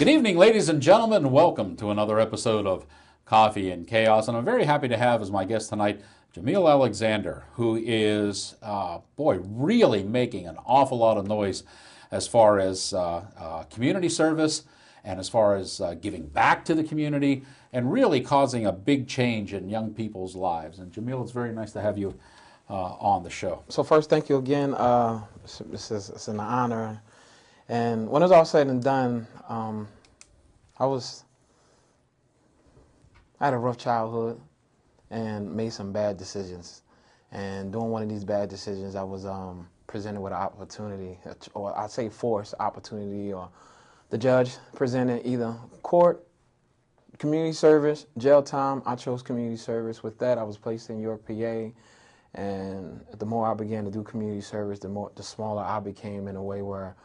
Good evening, ladies and gentlemen, and welcome to another episode of Coffee and Chaos. And I'm very happy to have as my guest tonight Jamil Alexander, who is, really making an awful lot of noise as far as community service and as far as giving back to the community and really causing a big change in young people's lives. And Jamil, it's very nice to have you on the show. So first, thank you again. It's an honor. And when it's all said and done, I had a rough childhood and made some bad decisions. And during one of these bad decisions, I was presented with an opportunity, or I'd say forced opportunity, or the judge presented either court, community service, jail time. I chose community service. With that, I was placed in York, PA. And the more I began to do community service, the smaller I became, in a way where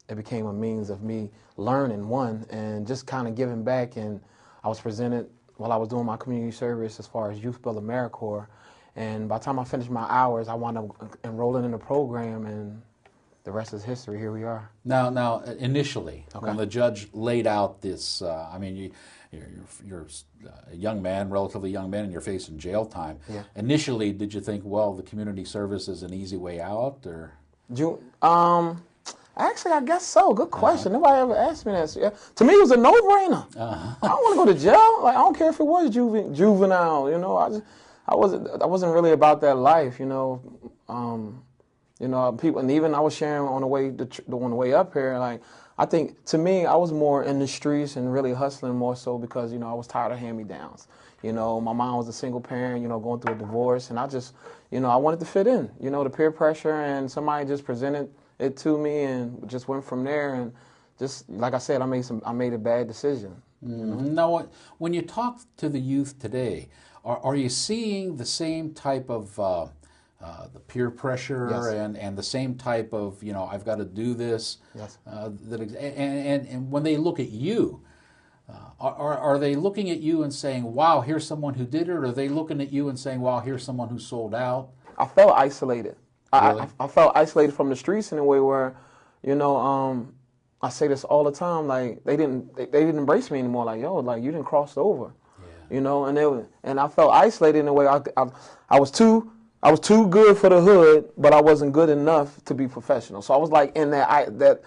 it became a means of me learning, and just kind of giving back. And I was presented while I was doing my community service as far as Youth Build AmeriCorps. And by the time I finished my hours, I wound up enrolling in the program, and the rest is history. Here we are. Now, initially, Okay. when the judge laid out this, you're a young man, relatively young man, and you're facing jail time. Yeah. Initially, did you think, well, the community service is an easy way out, or? Actually, I guess so. Good question. Nobody ever asked me that. Yeah. To me, it was a no-brainer. I don't want to go to jail. Like, I don't care if it was juvenile. You know, I wasn't really about that life. People, and even I was sharing on the way up here. Like, I think to me, I was more in the streets and really hustling more so because I was tired of hand-me-downs. My mom was a single parent. Going through a divorce, and I just, I wanted to fit in. The peer pressure, and somebody just presented it to me, and just went from there. And just like I said, I made a bad decision. Mm-hmm. Now, when you talk to the youth today, are you seeing the same type of the peer pressure? Yes. and the same type of I've got to do this? Yes. And when they look at you, are they looking at you and saying, wow, here's someone who did it, or are they looking at you and saying, wow, here's someone who sold out? I felt isolated. Really? I felt isolated from the streets in a way where, I say this all the time, like they didn't embrace me anymore. Like, yo, like you didn't cross over, and I felt isolated in a way. I was too good for the hood, but I wasn't good enough to be professional. So I was like in that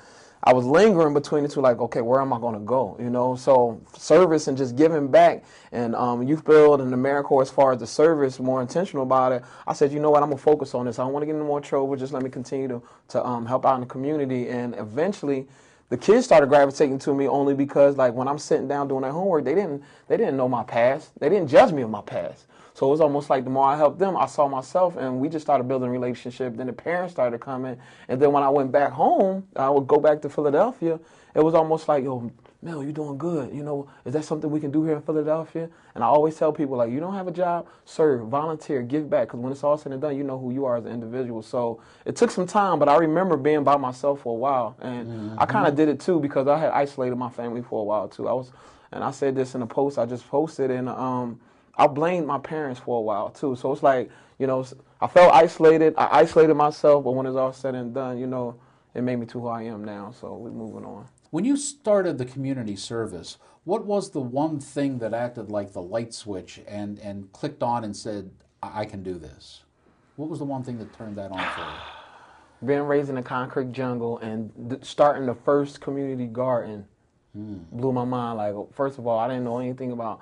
I was lingering between the two, like, okay, where am I going to go? So service and just giving back, and Youth Build and AmeriCorps, as far as the service, more intentional about it. I said, you know what, I'm going to focus on this. I don't want to get into more trouble. Just let me continue to help out in the community. And eventually, the kids started gravitating to me only because, like, when I'm sitting down doing their homework, they didn't know my past. They didn't judge me on my past. So it was almost like the more I helped them, I saw myself, and we just started building a relationship. Then the parents started coming, and then when I went back home, I would go back to Philadelphia. It was almost like, yo, Mel, you're doing good. Is that something we can do here in Philadelphia? And I always tell people, like, you don't have a job, serve, volunteer, give back, because when it's all said and done, you know who you are as an individual. So it took some time, but I remember being by myself for a while, and I kind of did it too because I had isolated my family for a while too. And I said this in a post I just posted, and I blamed my parents for a while too. So it's like, I felt isolated. I isolated myself, but when it's all said and done, it made me to who I am now. So we're moving on. When you started the community service, what was the one thing that acted like the light switch and clicked on and said, I can do this? What was the one thing that turned that on for you? Being raised in a concrete jungle and starting the first community garden blew my mind. Like, first of all, I didn't know anything about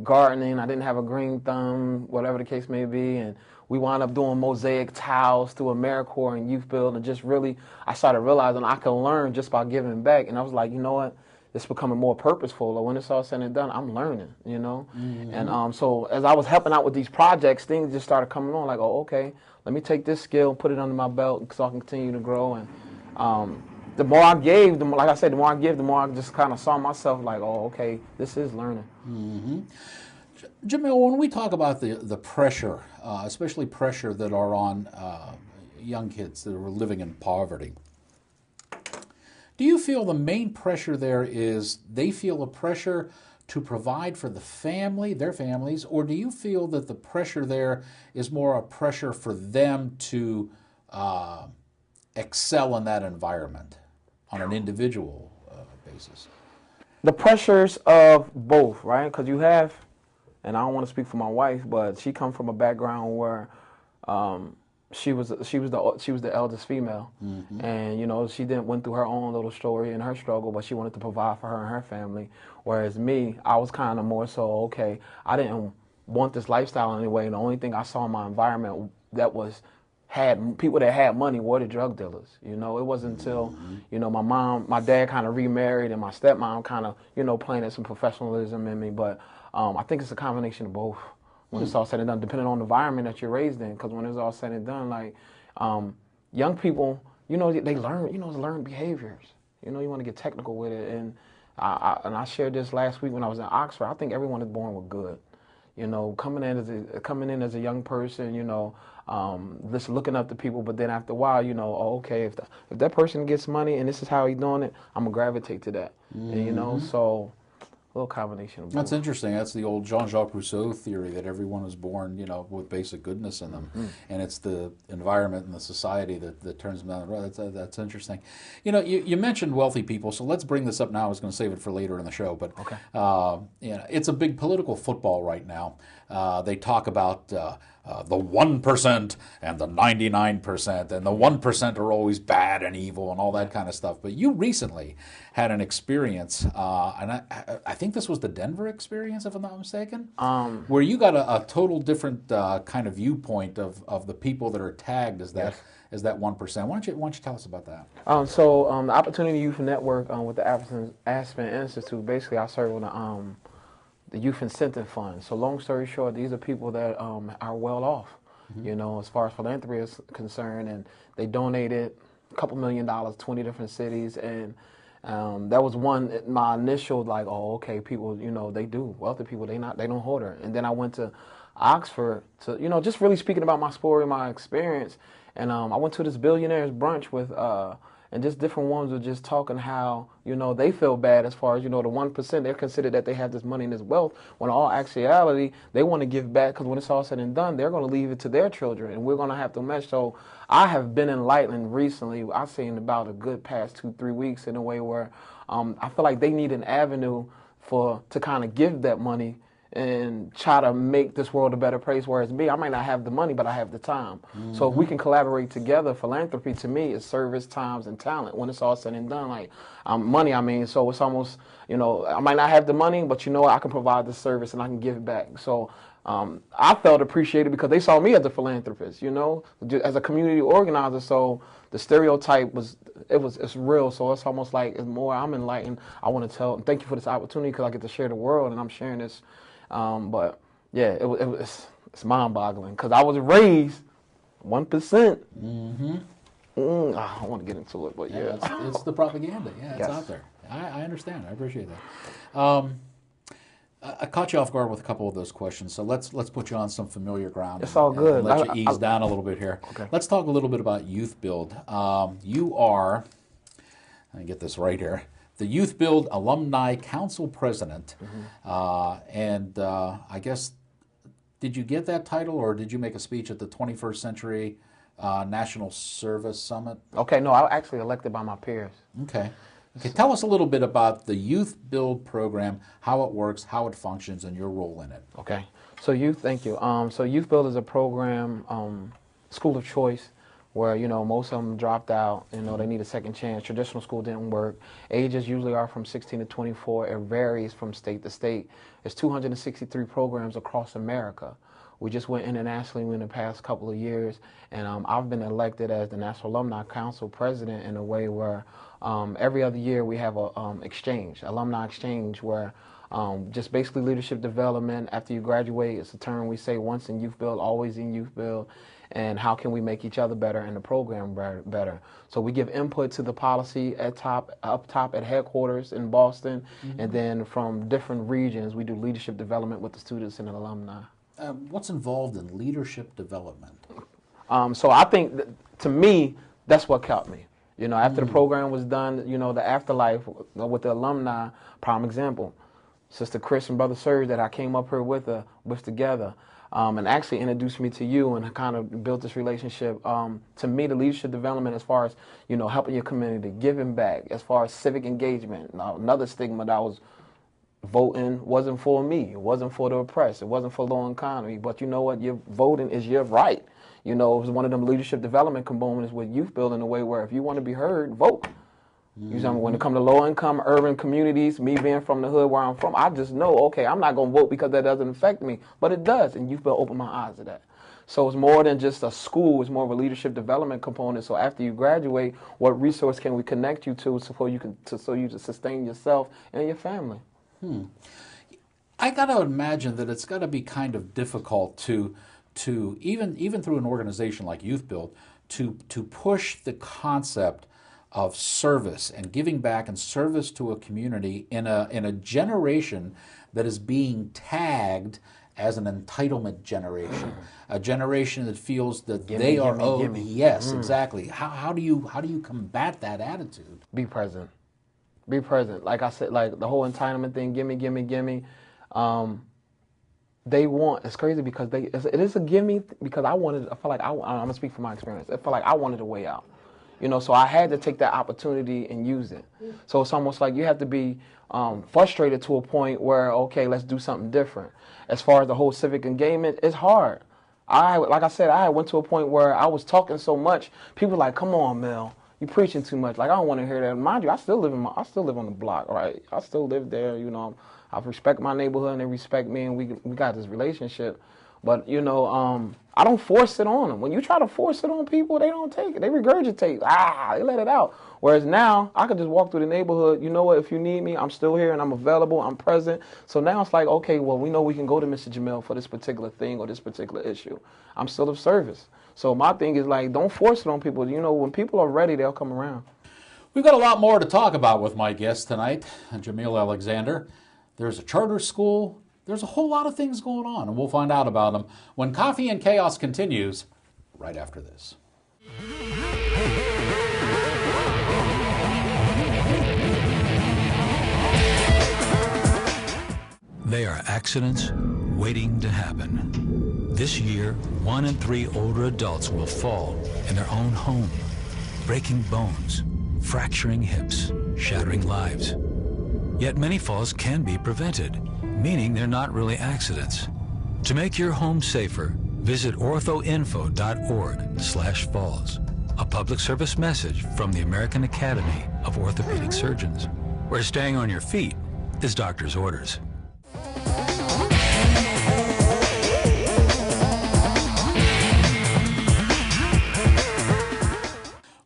gardening. I didn't have a green thumb, whatever the case may be, and we wound up doing mosaic tiles through AmeriCorps and Youth Build, and just really, I started realizing I could learn just by giving back, and I was like, you know what, it's becoming more purposeful. Like, when it's all said and done, I'm learning, And so as I was helping out with these projects, things just started coming on, like, oh, okay, let me take this skill, put it under my belt so I can continue to grow. And the more I gave, the more I just kind of saw myself like, oh, okay, this is learning. Mm-hmm. Jamil, when we talk about the pressure, especially pressure that are on young kids that are living in poverty, do you feel the main pressure there is they feel a pressure to provide for the family, their families, or do you feel that the pressure there is more a pressure for them to excel in that environment on an individual basis? cases? The pressures of both, right? Because you have, and I don't want to speak for my wife, but she comes from a background where she was the eldest female, and you know she went through her own little story and her struggle, but she wanted to provide for her and her family. Whereas me, I was kind of more so okay. I didn't want this lifestyle anyway. And the only thing I saw in my environment that had people that had money were the drug dealers. You know, it wasn't until you know my dad kind of remarried, and my stepmom kind of planted some professionalism in me. But I think it's a combination of both. When it's all said and done, depending on the environment that you're raised in, because when it's all said and done, like young people, they learn behaviors. You want to get technical with it, and I shared this last week when I was in Oxford. I think everyone is born with good. Coming in as a young person, just looking up to people, but then after a while, okay, if that person gets money and this is how he's doing it, I'm gonna gravitate to that. And so a little combination of both. That's interesting. That's the old Jean-Jacques Rousseau theory that everyone is born, with basic goodness in them, and it's the environment and the society that turns them down the road. That's interesting. You mentioned wealthy people, so let's bring this up now. I was going to save it for later in the show, but okay. It's a big political football right now. They talk about the 1% and the 99%, and the 1% are always bad and evil and all that kind of stuff. But you recently had an experience, and I think this was the Denver experience, if I'm not mistaken, where you got a total different kind of viewpoint of the people that are tagged as that. Yes. As that 1%. Why don't you tell us about that? So the Opportunity Youth Network with the Aspen Institute, basically I serve on the Youth Incentive Fund. So long story short, these are people that are well off, as far as philanthropy is concerned, and they donated a couple $1 million, 20 different cities, and that was my initial like, oh, okay, people, they do, wealthy people, they don't hoard. And then I went to Oxford to, just really speaking about my story, my experience, and I went to this billionaires brunch with, and just different ones were just talking how, they feel bad as far as, the 1%, they're considered that they have this money and this wealth, when in all actuality, they want to give back, because when it's all said and done, they're going to leave it to their children, and we're going to have to mesh. So I have been enlightened recently, I've seen about a good past 2-3 weeks in a way where I feel like they need an avenue to kind of give that money and try to make this world a better place. Whereas me, I might not have the money, but I have the time. So if we can collaborate together, philanthropy to me is service, times, and talent. When it's all said and done, like money, so it's almost, I might not have the money, but I can provide the service and I can give it back. So I felt appreciated because they saw me as a philanthropist, as a community organizer. So the stereotype it's real. So it's almost like it's more, I'm enlightened. I want to thank you for this opportunity because I get to share the world and I'm sharing this. But yeah, it's mind-boggling because I was raised 1%. I don't want to get into it, but yeah. It's the propaganda. Yeah, it's out there. I understand. I appreciate that. I caught you off guard with a couple of those questions, so let's put you on some familiar ground. It's all good. And let you ease down a little bit here. Okay. Let's talk a little bit about Youth Build. You are, let me get this right here, the Youth Build Alumni Council President, and I guess, did you get that title or did you make a speech at the 21st Century National Service Summit? Okay, no, I was actually elected by my peers. Okay, tell us a little bit about the Youth Build program, how it works, how it functions, and your role in it. Okay, so thank you. So Youth Build is a program, school of choice, where most of them dropped out. They need a second chance. Traditional school didn't work. Ages usually are from 16 to 24. It varies from state to state. There's 263 programs across America. We just went internationally in the past couple of years, and I've been elected as the National Alumni Council President in a way where every other year we have a alumni exchange, where just basically leadership development. After you graduate, it's a term we say, once in Youth Build, always in Youth Build. And how can we make each other better and the program better? So we give input to the policy up top at headquarters in Boston, and then from different regions, we do leadership development with the students and the alumni. What's involved in leadership development? So I think, to me, that's what kept me. After the program was done, the afterlife with the alumni, prime example, Sister Chris and Brother Serge that I came up here with together. and actually introduced me to you and kind of built this relationship. To me, the leadership development as far as, helping your community, giving back, as far as civic engagement. Now, another stigma that was voting wasn't for me. It wasn't for the oppressed. It wasn't for low economy. But you know what? Your voting is your right. It was one of them leadership development components with youth building in a way where if you want to be heard, vote. You know, when it comes to low-income urban communities, me being from the hood where I'm from, I just know, okay, I'm not going to vote because that doesn't affect me. But it does, and you've opened my eyes to that. So it's more than just a school. It's more of a leadership development component. So after you graduate, what resource can we connect you to so you can sustain yourself and your family? I got to imagine that it's got to be kind of difficult to even through an organization like Youth Build to push the concept of service and giving back and service to a community in a generation that is being tagged as an entitlement generation, a generation that feels that they are owed. Gimme. Yes, exactly. How do you combat that attitude? Be present. Be present. Like I said, like the whole entitlement thing, gimme. They want, it's crazy because it is a gimme because I feel like I'm going to speak from my experience. I feel like I wanted a way out. So I had to take that opportunity and use it. So it's almost like you have to be frustrated to a point where, okay, let's do something different. As far as the whole civic engagement, it's hard. Like I said, I went to a point where I was talking so much. People were like, come on, Mel, you preaching too much. Like, I don't want to hear that. Mind you, I still live on the block, right? I still live there, I respect my neighborhood and they respect me and we got this relationship. But, I don't force it on them. When you try to force it on people, they don't take it. They regurgitate. They let it out. Whereas now, I could just walk through the neighborhood. You know what? If you need me, I'm still here and I'm available. I'm present. So now it's like, okay, well, we know we can go to Mr. Jamil for this particular thing or this particular issue. I'm still of service. So my thing is like, don't force it on people. When people are ready, they'll come around. We've got a lot more to talk about with my guest tonight, Jamil Alexander. There's a charter school. There's a whole lot of things going on, and we'll find out about them when Coffee and Chaos continues right after this. They are accidents waiting to happen. This year, 1 in 3 older adults will fall in their own home, breaking bones, fracturing hips, shattering lives. Yet many falls can be prevented, meaning they're not really accidents. To make your home safer, visit orthoinfo.org/falls, a public service message from the American Academy of Orthopedic Surgeons, where staying on your feet is doctor's orders.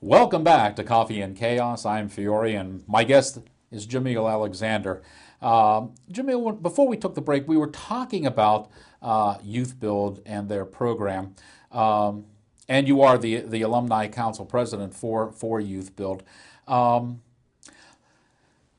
Welcome back to Coffee and Chaos. I'm Fiore, and my guest is Jamil Alexander. Jamil, before we took the break, we were talking about Youth Build and their program, and you are the Alumni Council President for Youth Build.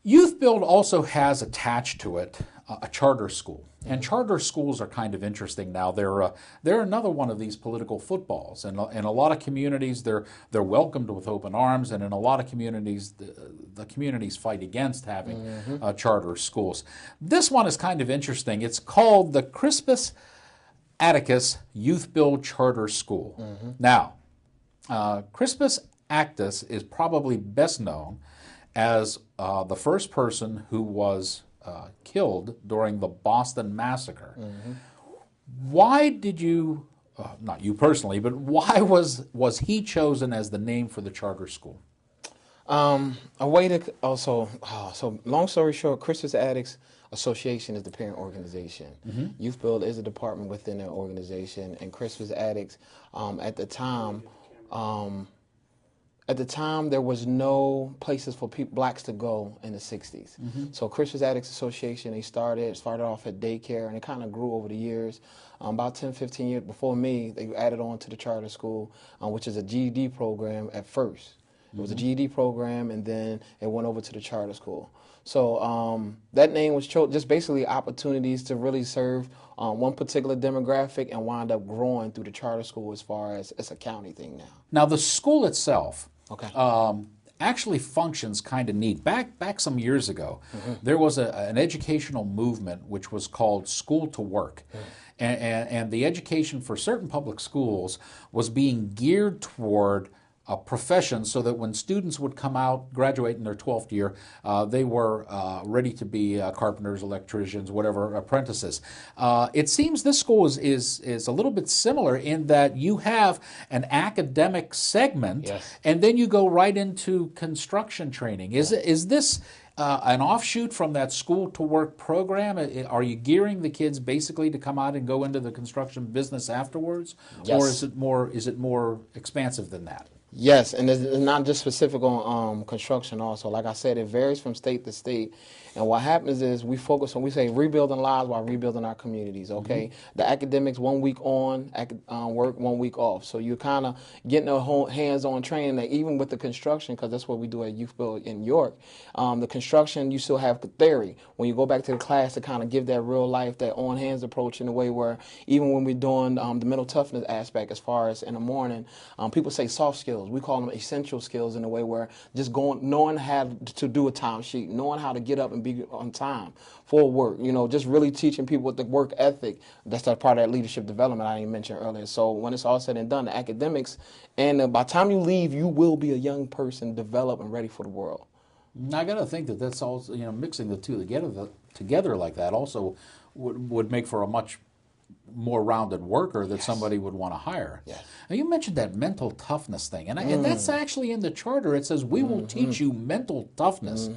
Youth Build also has attached to it a charter school, and charter schools are kind of interesting now. They're another one of these political footballs, and in a lot of communities they're welcomed with open arms, and in a lot of communities the communities fight against having charter schools. This one is kind of interesting. It's called the Crispus Attucks Youth Build Charter School. Now, Crispus Attucks is probably best known as the first person who was killed during the Boston Massacre. Why did you, not you personally, but why was he chosen as the name for the charter school? A way to also, so long story short, Crispus Attucks Association is the parent organization. Youth Build is a department within that organization, and Crispus Attucks, at the time, there was no places for blacks to go in the 60s. So Crispus Attucks Association, they started off at daycare, and it kind of grew over the years. About 10, 15 years before me, they added on to the charter school, which is a GED program at first. It was a GED program, and then it went over to the charter school. So that name was just basically opportunities to really serve one particular demographic and wind up growing through the charter school as far as it's a county thing now. Now, the school itself, actually functions kind of neat. Back some years ago, there was an educational movement which was called School to Work. And the education for certain public schools was being geared toward a profession so that when students would come out, graduate in their 12th year, they were ready to be carpenters, electricians, whatever, apprentices. It seems this school is a little bit similar in that you have an academic segment, Yes. and then you go right into construction training. Is this an offshoot from that School to Work program? Are you gearing the kids basically to come out and go into the construction business afterwards, Yes. or is it more expansive than that? Yes, and it's not just specific on construction also. Like I said, it varies from state to state. And what happens is we say rebuilding lives while rebuilding our communities, okay? The academics 1 week on, work 1 week off. So you're kind of getting a whole hands-on training that even with the construction, because that's what we do at Youth Build in York, the construction, you still have theory. When you go back to the class to kind of give that real life, that on-hands approach in a way where even when we're doing the mental toughness aspect as far as in the morning, people say soft skills. We call them essential skills in a way where just knowing how to do a time sheet, knowing how to get up and be on time for work, just really teaching people with the work ethic. That's that part of that leadership development I didn't mention earlier. So when it's all said and done, the academics, and by the time you leave, you will be a young person, developed and ready for the world. I got to think that's also, mixing the two together like that also would make for a much more rounded worker that somebody would want to hire. Yes. Now you mentioned that mental toughness thing, and that's actually in the charter. It says we will teach you mental toughness.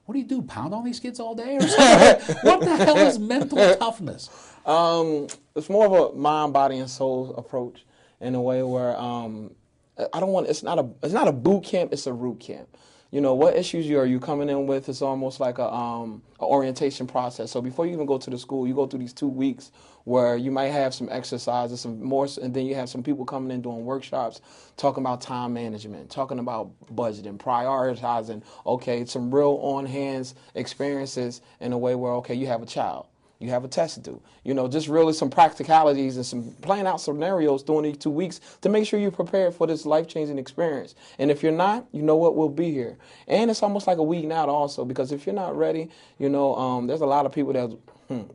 What do? Pound on these kids all day or something? What the hell is mental toughness? It's more of a mind, body, and soul approach in a way where it's not a boot camp, it's a root camp. What issues are you coming in with? It's almost like a orientation process. So before you even go to the school, you go through these 2 weeks where you might have some exercises, some more, and then you have some people coming in doing workshops, talking about time management, talking about budgeting, prioritizing, okay, some real on-hands experiences in a way where, okay, you have a child. You have a test to do. Just really some practicalities and some playing out scenarios during these 2 weeks to make sure you're prepared for this life-changing experience. And if you're not, you know what, we'll be here. And it's almost like a weeding out also, because if you're not ready, there's a lot of people that,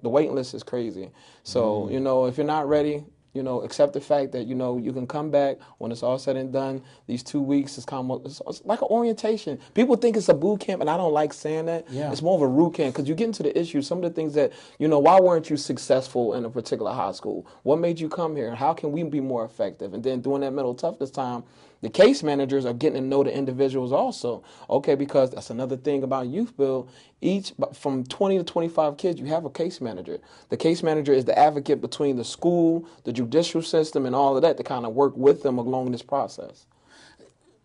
the waiting list is crazy. So, if you're not ready, accept the fact that, you can come back when it's all said and done. These 2 weeks is kind of it's like an orientation. People think it's a boot camp, and I don't like saying that. Yeah. It's more of a root camp because you get into the issues, some of the things that, why weren't you successful in a particular high school? What made you come here? How can we be more effective? And then during that mental toughness time, the case managers are getting to know the individuals also, okay, because that's another thing about Youth Build. From 20 to 25 kids, you have a case manager. The case manager is the advocate between the school, the judicial system, and all of that to kind of work with them along this process.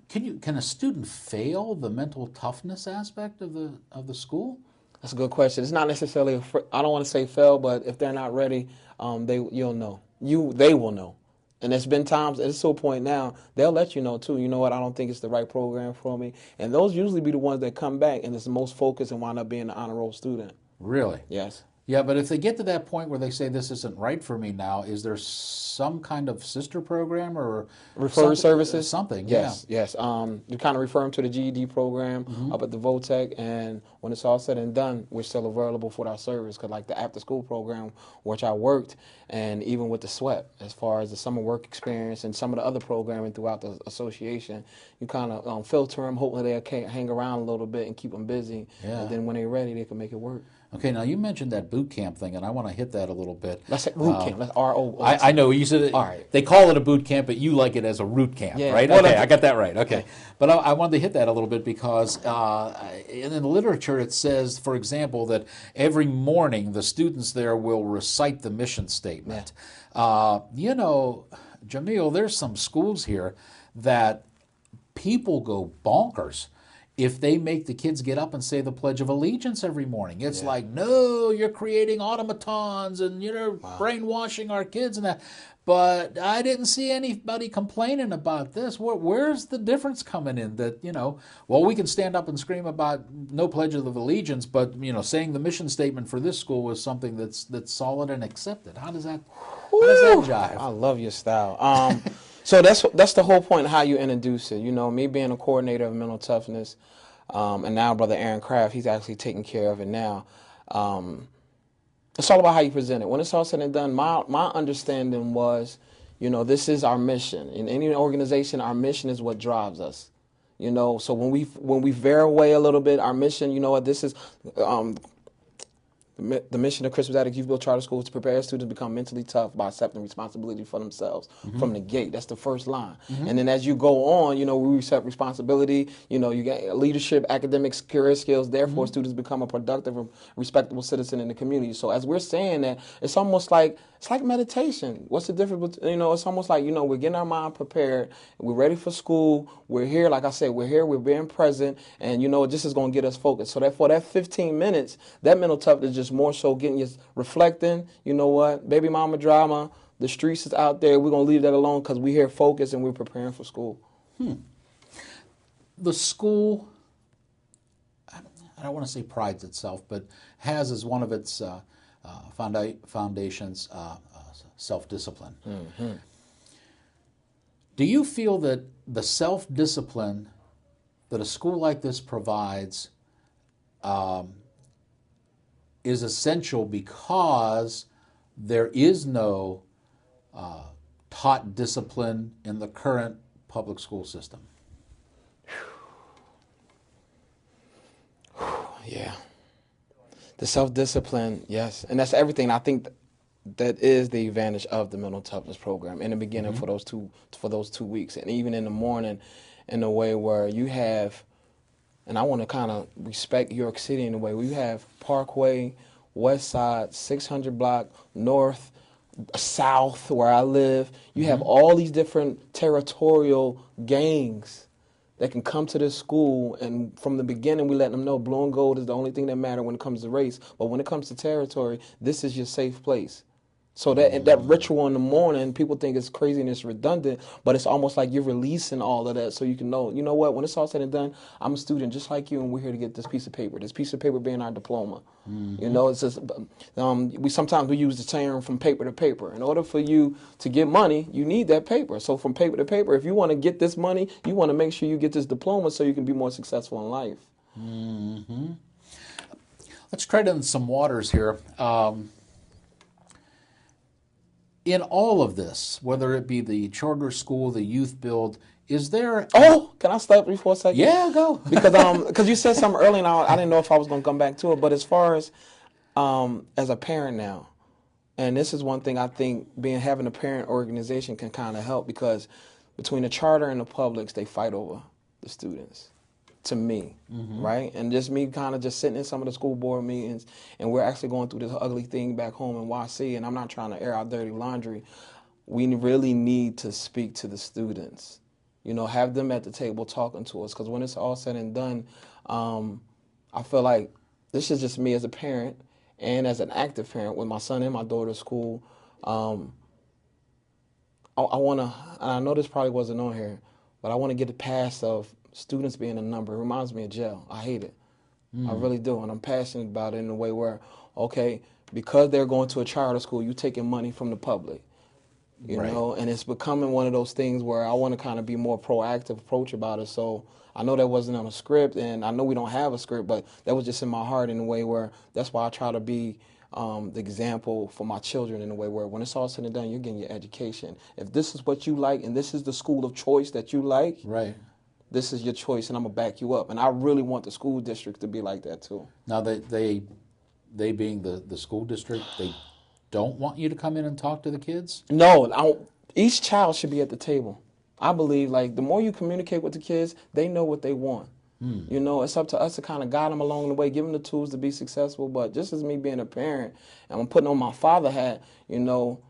Can a student fail the mental toughness aspect of the school? That's a good question. It's not necessarily, I don't want to say fail, but if they're not ready, you'll know. They will know. And there's been times, it's to a point now, they'll let you know too, you know what, I don't think it's the right program for me. And those usually be the ones that come back and it's the most focused and wind up being an honor roll student. Really? Yes. Yeah, but if they get to that point where they say this isn't right for me now, is there some kind of sister program or referral services? Something, yes, yeah. Yes, you kind of refer them to the GED program up at the Votech, and when it's all said and done, we're still available for our service, because like the after-school program, which I worked, and even with the SWEP, as far as the summer work experience and some of the other programming throughout the association, you kind of filter them, hopefully they'll hang around a little bit and keep them busy, and then when they're ready, they can make it work. Okay, now you mentioned that boot camp thing, and I want to hit that a little bit. Let's say root camp. That's R-O. I know you said it. All right. They call it a boot camp, but you like it as a root camp, right? Well, okay, I got that right. Okay, but I wanted to hit that a little bit because in the literature it says, for example, that every morning the students there will recite the mission statement. Jamil, there's some schools here that people go bonkers if they make the kids get up and say the Pledge of Allegiance every morning. It's like, no, you're creating automatons and you're brainwashing our kids and that. But I didn't see anybody complaining about this. Where's the difference coming in that, we can stand up and scream about no Pledge of Allegiance, but, saying the mission statement for this school was something that's solid and accepted. How does that jive? I love your style. So that's the whole point of how you introduce it. You know, me being a coordinator of mental toughness, and now Brother Aaron Kraft, he's actually taking care of it now. It's all about how you present it. When it's all said and done, my understanding was, you know, this is our mission. In any organization, our mission is what drives us. You know, so when we veer away a little bit, our mission, you know what, this is the mission of Christmas Attic Youthville Charter School is to prepare students to become mentally tough by accepting responsibility for themselves from the gate. That's the first line. And then as you go on, you know, we accept responsibility. You know, you get leadership, academics, career skills. Therefore, students become a productive and respectable citizen in the community. So as we're saying that, it's almost like meditation. What's the difference? You know, it's almost like, you know, we're getting our mind prepared. We're ready for school. We're here. Like I said, we're here. We're being present. And, you know, this is going to get us focused. So that for that 15 minutes, that mental toughness is just more so getting you reflecting. You know what? Baby mama drama. The streets is out there. We're going to leave that alone because we're here focused and we're preparing for school. The school, I don't want to say prides itself, but has as one of its foundations self-discipline. Do you feel that the self-discipline that a school like this provides is essential because there is no taught discipline in the current public school system? Yeah. The self-discipline, yes. And that's everything. I think that is the advantage of the mental toughness program in the beginning for those 2 weeks. And even in the morning, in a way where you have, and I want to kind of respect York City in a way where you have Parkway, West Side, 600 block, North, South, where I live. You have all these different territorial gangs that can come to this school, and from the beginning we let them know blue and gold is the only thing that matters when it comes to race. But when it comes to territory, this is your safe place. So that ritual in the morning, people think it's crazy and it's redundant, but it's almost like you're releasing all of that so you can know, you know what, when it's all said and done, I'm a student just like you and we're here to get this piece of paper being our diploma. You know, it's just, we use the term from paper to paper. In order for you to get money, you need that paper. So from paper to paper, if you want to get this money, you want to make sure you get this diploma so you can be more successful in life. Let's tread in some waters here. In all of this, whether it be the charter school, the youth build, is there... Oh, can I stop you for a second? Yeah, go. Because you said something earlier and I didn't know if I was going to come back to it, but as far as a parent now, and this is one thing I think having a parent organization can kind of help, because between the charter and the publics, they fight over the students. To me, right? And just me kind of just sitting in some of the school board meetings, and we're actually going through this ugly thing back home in YC, and I'm not trying to air out dirty laundry. We really need to speak to the students, you know, have them at the table talking to us, because when it's all said and done, I feel like this is just me as a parent and as an active parent with my son and my daughter's school. I want to, and I know this probably wasn't on here, but I want to get the past of students being a number. It reminds me of jail. I hate it. I really do. And I'm passionate about it in a way where, okay, because they're going to a charter school, you're taking money from the public. You know, and it's becoming one of those things where I want to kind of be more proactive approach about it. So I know that wasn't on a script, and I know we don't have a script, but that was just in my heart in a way where that's why I try to be the example for my children in a way where when it's all said and done, you're getting your education. If this is what you like and this is the school of choice that you like, this is your choice, and I'm going to back you up. And I really want the school district to be like that, too. Now, they being the school district, they don't want you to come in and talk to the kids? No, each child should be at the table. I believe, like, the more you communicate with the kids, they know what they want. You know, it's up to us to kind of guide them along the way, give them the tools to be successful. But just as me being a parent, and I'm putting on my father hat, you know,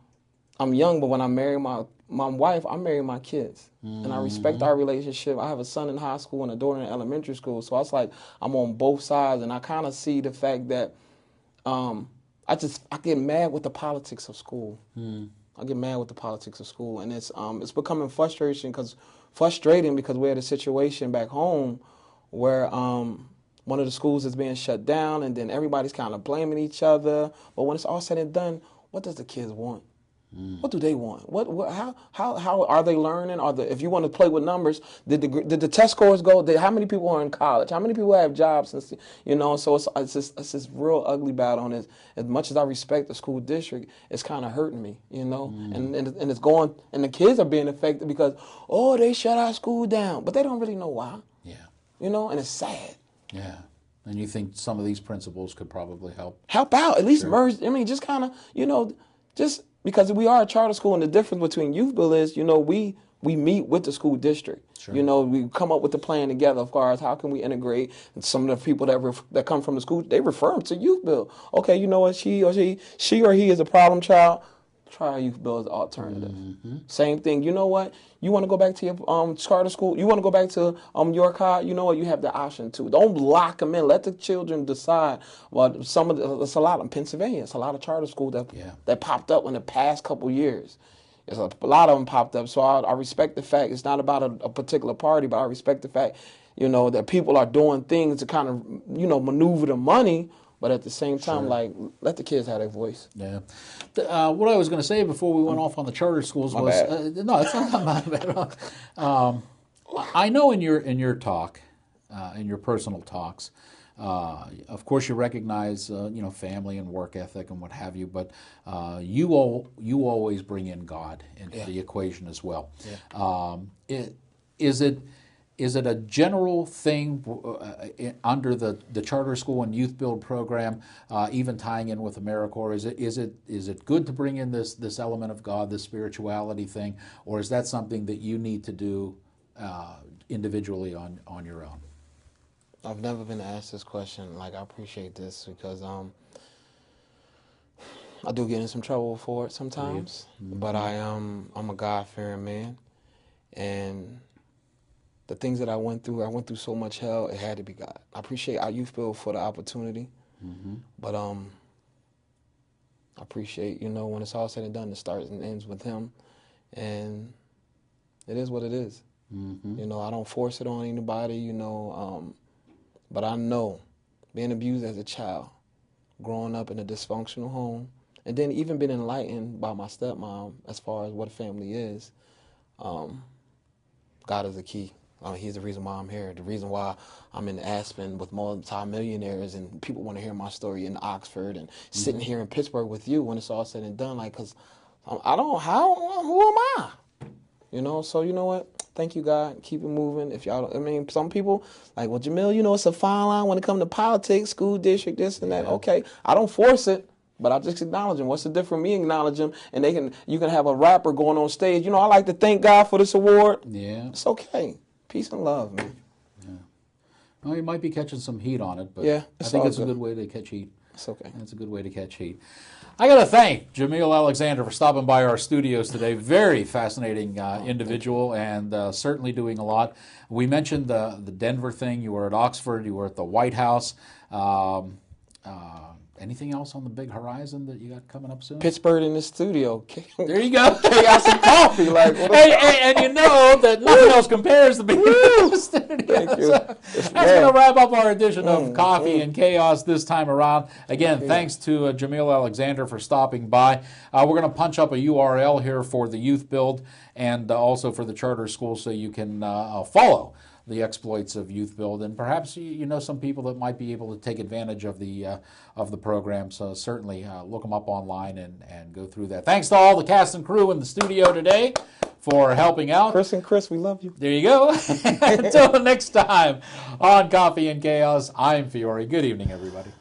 I'm young, but when I marry my wife, I marry my kids. And I respect our relationship. I have a son in high school and a daughter in elementary school. So it's like I'm on both sides. And I kind of see the fact that I get mad with the politics of school. I get mad with the politics of school. And it's becoming frustrating because we're at a situation back home where one of the schools is being shut down, and then everybody's kind of blaming each other. But when it's all said and done, what does the kids want? What do they want? How are they learning? If you want to play with numbers, did the test scores go? How many people are in college? How many people have jobs? So it's this real ugly battle. And as much as I respect the school district, it's kind of hurting me, and it's going, and the kids are being affected because, they shut our school down, but they don't really know why. Yeah. And it's sad. Yeah. And you think some of these principals could probably help out, at least merge. I mean, just kind of, just because we are a charter school, and the difference between Youth Build is, we meet with the school district. Sure. We come up with the plan together as far as how can we integrate, and some of the people that come from the school, they refer them to Youth Build. Okay, you know what, she or he is a problem child. Try Youth Build as an alternative. Mm-hmm. Same thing. You know what? You want to go back to your charter school? You want to go back to your car? You know what? You have the option to. Don't lock them in. Let the children decide. Well, it's a lot in Pennsylvania. It's a lot of charter schools that popped up in the past couple years. There's a lot of them popped up. So I respect the fact it's not about a particular party, but I respect the fact, that people are doing things to kind of, maneuver the money. But at the same time, let the kids have their voice. Yeah. What I was going to say before we went off on the charter schools was no, it's not my bad. I know in your talk, in your personal talks, of course you recognize family and work ethic and what have you, but you always bring in God into the equation as well. Yeah. Is it a general thing under the charter school and Youth Build program, even tying in with AmeriCorps? Is it good to bring in this element of God, this spirituality thing, or is that something that you need to do individually on your own? I've never been asked this question. I appreciate this because I do get in some trouble for it sometimes. Mm-hmm. But I'm a God-fearing man, and the things that I went through so much hell, it had to be God. I appreciate our Youth Build for the opportunity, but I appreciate, when it's all said and done, it starts and ends with Him, and it is what it is. Mm-hmm. I don't force it on anybody, but I know being abused as a child, growing up in a dysfunctional home, and then even being enlightened by my stepmom as far as what family is, God is the key. He's the reason why I'm here. The reason why I'm in Aspen with multi-millionaires and people want to hear my story in Oxford and sitting here in Pittsburgh with you when it's all said and done. Because who am I? So you know what? Thank you, God. Keep it moving. If y'all, some people like, well, Jamil, it's a fine line when it comes to politics, school district, this and that. Yeah. Okay, I don't force it. But I just acknowledge him. What's the difference? Me acknowledge him, and you can have a rapper going on stage. I like to thank God for this award. Yeah, it's okay. Peace and love, man. Yeah. Well, you might be catching some heat on it, but I think it's a good way to catch heat. It's okay. It's a good way to catch heat. I got to thank Jamil Alexander for stopping by our studios today. Very fascinating individual, and certainly doing a lot. We mentioned the Denver thing. You were at Oxford. You were at the White House. Anything else on the big horizon that you got coming up soon? Pittsburgh in the studio. There you go. Chaos and coffee. And you know that nothing else compares to being in the studio. Thank you. That's going to wrap up our edition of Coffee and Chaos this time around. Again, thanks to Jamil Alexander for stopping by. We're going to punch up a URL here for the Youth Build and also for the charter school so you can follow the exploits of Youth Build, and perhaps you know some people that might be able to take advantage of the program. So certainly look them up online and go through that. Thanks to all the cast and crew in the studio today for helping out. Chris, we love you. There you go. Until next time on Coffee and Chaos, I'm Fiore. Good evening, everybody.